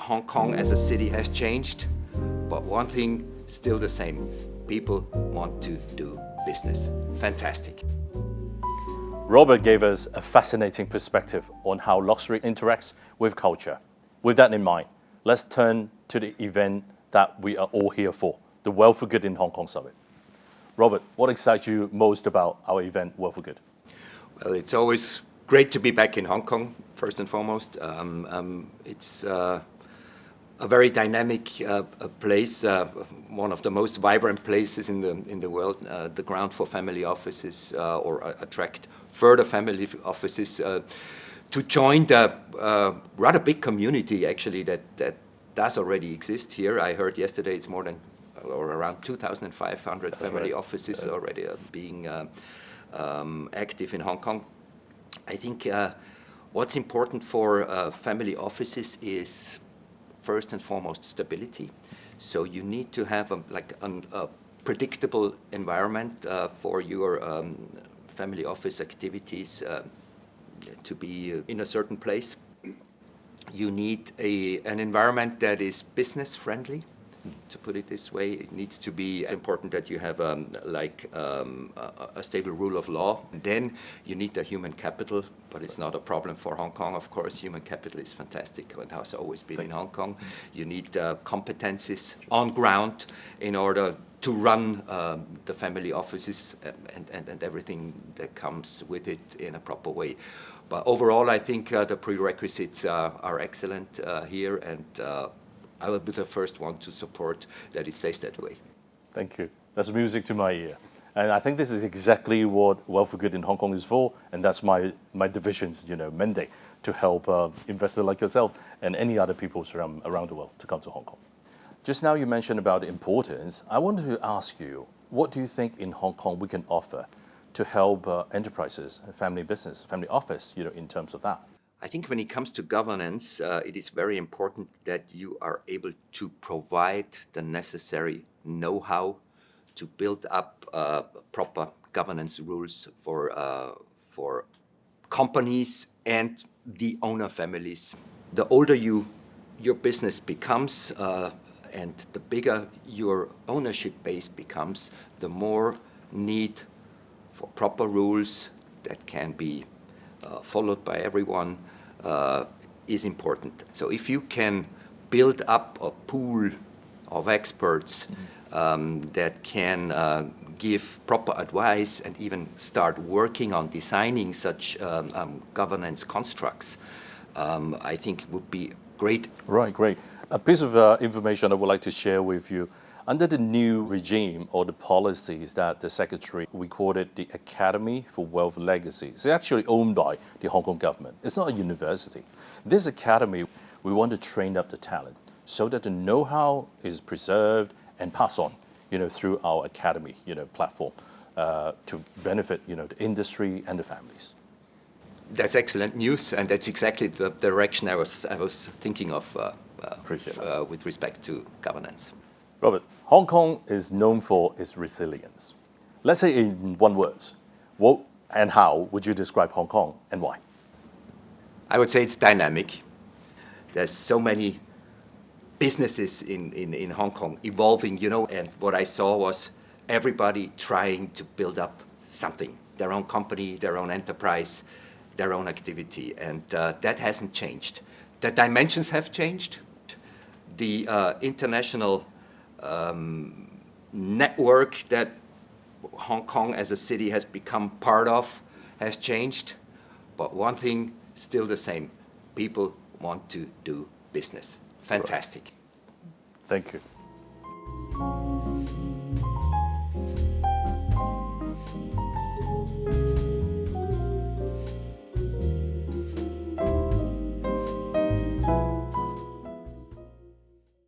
Hong Kong as a city has changed, but one thing still the same. People want to do business. Fantastic. Robert gave us a fascinating perspective on how luxury interacts with culture. With that in mind, let's turn to the event that we are all here for, the Wealth for Good in Hong Kong Summit. Robert, what excites you most about our event, Wealth for Good? Well, it's always great to be back in Hong Kong, first and foremost. It's a very dynamic place, one of the most vibrant places in the world. The ground for family offices or attract further family offices to join the rather big community actually that does already exist here. I heard yesterday it's more than or around 2,500 family offices already being active in Hong Kong. I think what's important for family offices is first and foremost stability. So you need to have a predictable environment for your family office activities to be in a certain place. You need an environment that is business friendly. To put it this way, it needs to be important that you have a stable rule of law. Then you need the human capital, but it's not a problem for Hong Kong. Of course, human capital is fantastic and has always been in Hong Kong. You need competencies on ground in order to run the family offices and everything that comes with it in a proper way. But overall, I think the prerequisites are excellent here, and I will be the first one to support that it stays that way. Thank you. That's music to my ear. And I think this is exactly what Wealth for Good in Hong Kong is for, and that's my division's mandate, to help investors like yourself and any other people around the world to come to Hong Kong. Just now you mentioned about the importance. I wanted to ask you, what do you think in Hong Kong we can offer to help enterprises, family business, family office, in terms of that? I think when it comes to governance, it is very important that you are able to provide the necessary know-how to build up proper governance rules for companies and the owner families. The older your business becomes and the bigger your ownership base becomes, the more need for proper rules that can be followed by everyone is important. So if you can build up a pool of experts that can give proper advice and even start working on designing such governance constructs, I think would be great. Right, great. A piece of information I would like to share with you. Under the new regime or the policies that the Secretary, we called it the Academy for Wealth Legacy. It's actually owned by the Hong Kong government. It's not a university. This academy, we want to train up the talent so that the know-how is preserved and passed on, through our academy, platform to benefit, the industry and the families. That's excellent news, and that's exactly the direction I was thinking of with respect to governance. Robert, Hong Kong is known for its resilience. Let's say in one word, what and how would you describe Hong Kong and why? I would say it's dynamic. There's so many businesses in Hong Kong evolving, and what I saw was everybody trying to build up something, their own company, their own enterprise, their own activity, and that hasn't changed. The dimensions have changed. The international network that Hong Kong as a city has become part of has changed, but one thing still the same. People want to do business. Fantastic. Thank you.